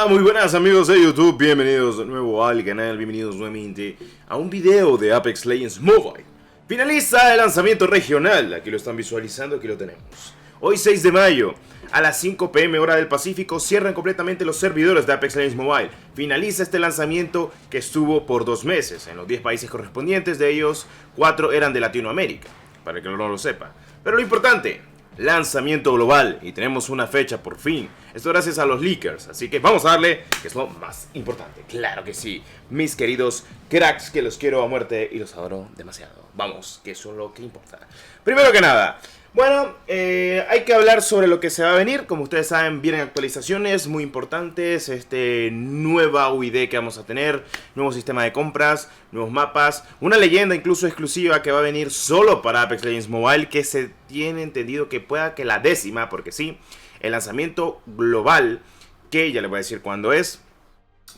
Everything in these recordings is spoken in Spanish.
Hola, muy buenas amigos de YouTube, bienvenidos de nuevo al canal, bienvenidos nuevamente a un video de Apex Legends Mobile. Finaliza el lanzamiento regional, aquí lo están visualizando, aquí lo tenemos. Hoy 6 de mayo, a las 5 p.m. hora del Pacífico, cierran completamente los servidores de Apex Legends Mobile. Finaliza este lanzamiento que estuvo por 2 meses, en los 10 países correspondientes, de ellos 4 eran de Latinoamérica, para el que no lo sepa. Pero lo importante, lanzamiento global, y tenemos una fecha por fin. Esto gracias a los leakers, así que vamos a darle, que es lo más importante. Claro que sí, mis queridos cracks, que los quiero a muerte y los adoro demasiado. Vamos, que eso es lo que importa. Primero que nada, bueno, hay que hablar sobre lo que se va a venir. Como ustedes saben, vienen actualizaciones muy importantes, nueva UID que vamos a tener, nuevo sistema de compras, nuevos mapas, una leyenda incluso exclusiva que va a venir solo para Apex Legends Mobile, que se tiene entendido que pueda que la 10ª, porque sí, el lanzamiento global, que ya les voy a decir cuándo es,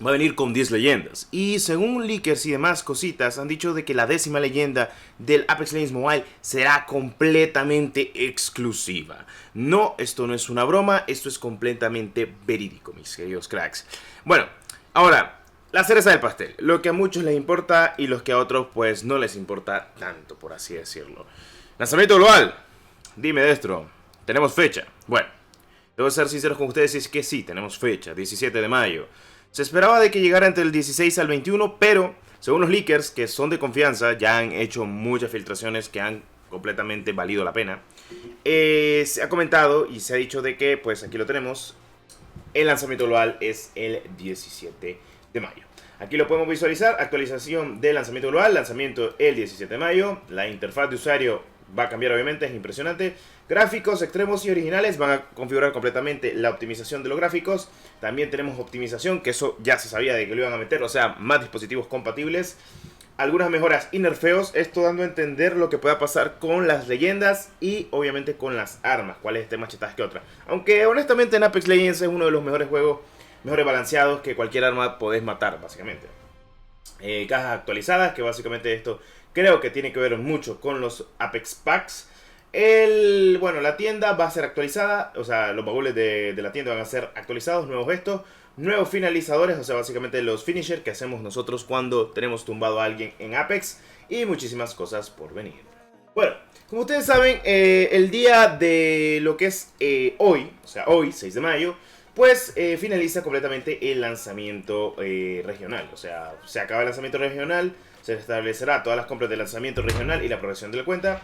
va a venir con 10 leyendas. Y según leakers y demás cositas, han dicho de que la 10ª leyenda del Apex Legends Mobile será completamente exclusiva. No, esto no es una broma, esto es completamente verídico, mis queridos cracks. Bueno, ahora, la cereza del pastel. Lo que a muchos les importa y los que a otros pues no les importa tanto, por así decirlo. Lanzamiento global. Dime, Destro, ¿tenemos fecha? Bueno, debo ser sinceros con ustedes y es que sí, tenemos fecha, 17 de mayo. Se esperaba de que llegara entre el 16 al 21, pero según los leakers, que son de confianza, ya han hecho muchas filtraciones que han completamente valido la pena. Se ha comentado y se ha dicho de que, pues aquí lo tenemos, el lanzamiento global es el 17 de mayo. Aquí lo podemos visualizar, actualización del lanzamiento global, lanzamiento el 17 de mayo, la interfaz de usuario va a cambiar obviamente, es impresionante. Gráficos extremos y originales van a configurar completamente la optimización de los gráficos. También tenemos optimización, que eso ya se sabía de que lo iban a meter, o sea, más dispositivos compatibles. Algunas mejoras y nerfeos, esto dando a entender lo que pueda pasar con las leyendas y obviamente con las armas, cuáles estén más chetadas que otras. Aunque honestamente en Apex Legends es uno de los mejores juegos, mejores balanceados, que cualquier arma podés matar básicamente. Cajas actualizadas, que básicamente esto creo que tiene que ver mucho con los Apex Packs. Bueno, la tienda va a ser actualizada, o sea, los baúles de la tienda van a ser actualizados, nuevos gestos, nuevos finalizadores, o sea, básicamente los finishers que hacemos nosotros cuando tenemos tumbado a alguien en Apex, y muchísimas cosas por venir. Bueno, como ustedes saben, el día de lo que es hoy, o sea, hoy, 6 de mayo, pues finaliza completamente el lanzamiento regional, o sea, se acaba el lanzamiento regional, se establecerá todas las compras del lanzamiento regional y la progresión de la cuenta.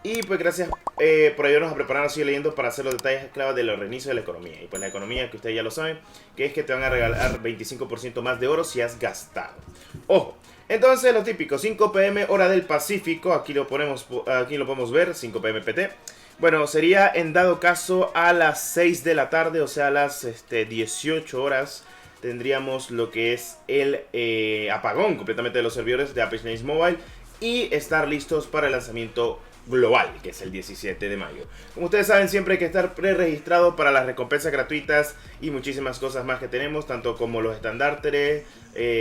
Y pues gracias por ayudarnos a prepararnos, sigue leyendo, para hacer los detalles claves de los reinicios de la economía. Y pues la economía, que ustedes ya lo saben, que es que te van a regalar 25% más de oro si has gastado. Ojo, entonces lo típico, 5 p.m. hora del Pacífico, aquí lo podemos ver, 5 p.m. PT. Bueno, sería en dado caso a las 6 de la tarde, o sea a las 18 horas. Tendríamos lo que es el apagón completamente de los servidores de Apex Legends Mobile y estar listos para el lanzamiento global, que es el 17 de mayo. Como ustedes saben, siempre hay que estar pre-registrado para las recompensas gratuitas y muchísimas cosas más que tenemos, tanto como los estandartes,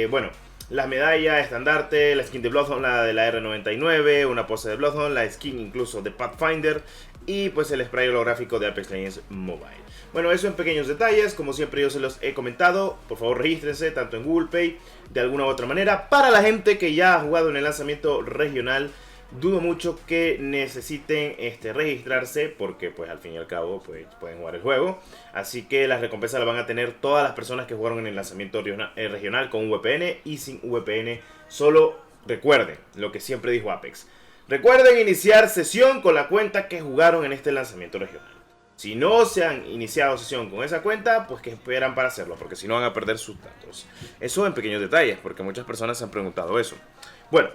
bueno, las medallas, estandarte, la skin de Bloodhound, la de la R99, una pose de Bloodhound, la skin incluso de Pathfinder y pues el spray holográfico de Apex Legends Mobile. Bueno, eso en pequeños detalles, como siempre yo se los he comentado, por favor regístrense tanto en Google Pay, de alguna u otra manera. Para la gente que ya ha jugado en el lanzamiento regional, dudo mucho que necesiten registrarse, porque pues al fin y al cabo pues, pueden jugar el juego. Así que las recompensas las van a tener todas las personas que jugaron en el lanzamiento regional con VPN y sin VPN. Solo recuerden lo que siempre dijo Apex. Recuerden iniciar sesión con la cuenta que jugaron en este lanzamiento regional. Si no se han iniciado sesión con esa cuenta, pues que esperan para hacerlo, porque si no van a perder sus datos. Eso en pequeños detalles, porque muchas personas se han preguntado eso. Bueno,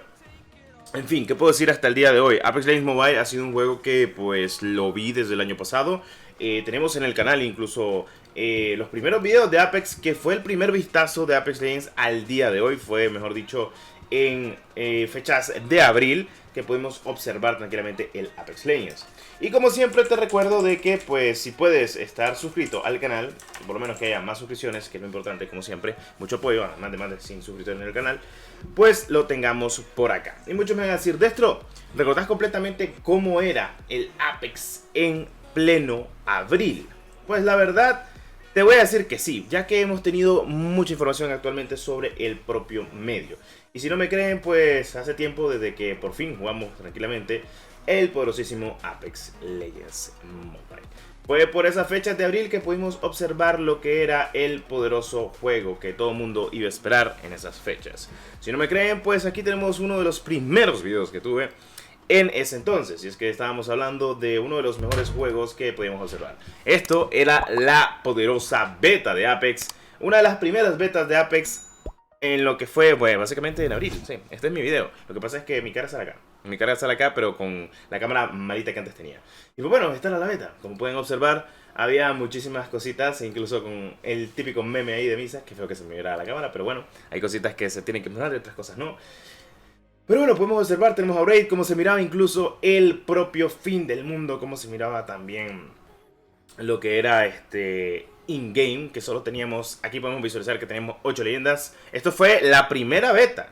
en fin, ¿qué puedo decir hasta el día de hoy? Apex Legends Mobile ha sido un juego que pues lo vi desde el año pasado. Tenemos en el canal incluso los primeros videos de Apex, que fue el primer vistazo de Apex Legends al día de hoy. Fue, mejor dicho, en fechas de abril, que pudimos observar tranquilamente el Apex Legends. Y como siempre te recuerdo de que pues si puedes estar suscrito al canal, por lo menos que haya más suscripciones, que es lo importante como siempre, mucho apoyo, más de 100 suscriptores en el canal, pues lo tengamos por acá. Y muchos me van a decir, Destro, ¿recordás completamente cómo era el Apex en pleno abril? Pues la verdad, Te voy a decir que sí, ya que hemos tenido mucha información actualmente sobre el propio medio. Y si no me creen, pues hace tiempo desde que por fin jugamos tranquilamente el poderosísimo Apex Legends Mobile. Fue por esas fechas de abril que pudimos observar lo que era el poderoso juego que todo el mundo iba a esperar en esas fechas. Si no me creen, pues aquí tenemos uno de los primeros videos que tuve en ese entonces, y es que estábamos hablando de uno de los mejores juegos que podíamos observar. Esto era la poderosa beta de Apex, una de las primeras betas de Apex en lo que fue, bueno, básicamente en abril. Sí, este es mi video. Lo que pasa es que mi cara sale acá. Mi cara sale acá, pero con la cámara malita que antes tenía. Y pues bueno, esta era la beta. Como pueden observar, había muchísimas cositas, incluso con el típico meme ahí de Misa, que feo que se me viera la cámara, pero bueno, hay cositas que se tienen que mejorar y otras cosas no. Pero bueno, podemos observar, tenemos a Raid, cómo se miraba incluso el propio fin del mundo, cómo se miraba también lo que era in-game, que solo teníamos, aquí podemos visualizar que tenemos 8 leyendas. Esto fue la primera beta,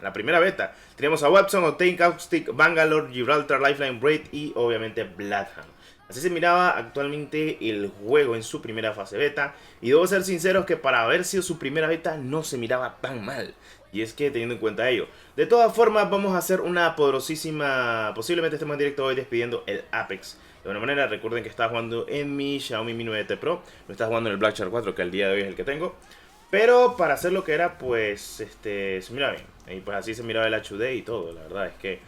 Teníamos a Watson, Octane, Caustic, Bangalore, Gibraltar, Lifeline, Raid y obviamente Bloodhound. Así se miraba actualmente el juego en su primera fase beta. Y debo ser sinceros que para haber sido su primera beta no se miraba tan mal. Y es que teniendo en cuenta ello. De todas formas vamos a hacer una poderosísima... Posiblemente estemos en directo hoy despidiendo el Apex. De alguna manera recuerden que estaba jugando en mi Xiaomi Mi 9T Pro. No estaba jugando en el Black Shark 4 que al día de hoy es el que tengo. Pero para hacer lo que era pues se mira bien. Y pues así se miraba el HUD y todo. La verdad es que...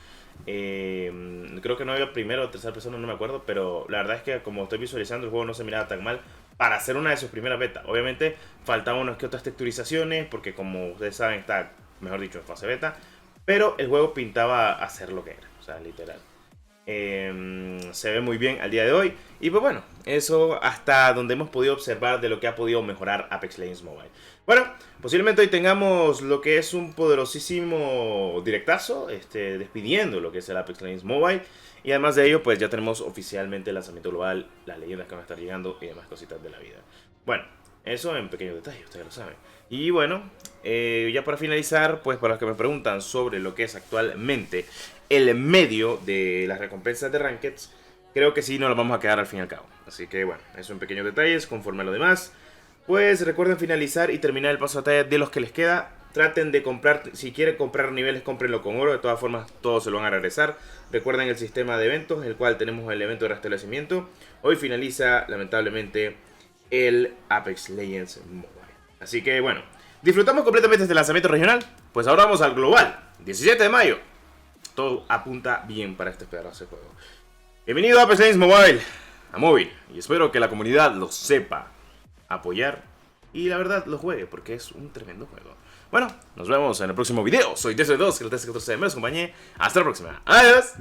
creo que no había primera o tercera persona, no me acuerdo, pero la verdad es que como estoy visualizando el juego no se miraba tan mal para hacer una de sus primeras betas. Obviamente faltaban unas que otras texturizaciones porque como ustedes saben está, mejor dicho, en fase beta, pero el juego pintaba a ser lo que era, o sea, literal. Se ve muy bien al día de hoy y pues bueno, eso hasta donde hemos podido observar de lo que ha podido mejorar Apex Legends Mobile. Bueno, posiblemente hoy tengamos lo que es un poderosísimo directazo, despidiendo lo que es el Apex Legends Mobile. Y además de ello, pues ya tenemos oficialmente el lanzamiento global, las leyendas que van a estar llegando y demás cositas de la vida. Bueno, eso en pequeños detalles, ustedes lo saben. Y bueno, ya para finalizar, pues para los que me preguntan sobre lo que es actualmente el medio de las recompensas de Rankeds, creo que sí nos lo vamos a quedar al fin y al cabo. Así que bueno, eso en pequeños detalles, conforme a lo demás. Pues recuerden finalizar y terminar el paso de batalla de los que les queda. Traten de comprar, si quieren comprar niveles, cómprenlo con oro. De todas formas, todos se lo van a regresar. Recuerden el sistema de eventos, el cual tenemos el evento de restablecimiento. Hoy finaliza, lamentablemente, el Apex Legends Mobile. Así que bueno, disfrutamos completamente este lanzamiento regional. Pues ahora vamos al global, 17 de mayo. Todo apunta bien para este pedazo de juego. Bienvenido a Apex Legends Mobile, a móvil. Y espero que la comunidad lo sepa apoyar y la verdad lo juegue porque es un tremendo juego. Bueno, nos vemos en el próximo video. Soy TC2, que el TC14 me los acompañé. Hasta la próxima. Adiós.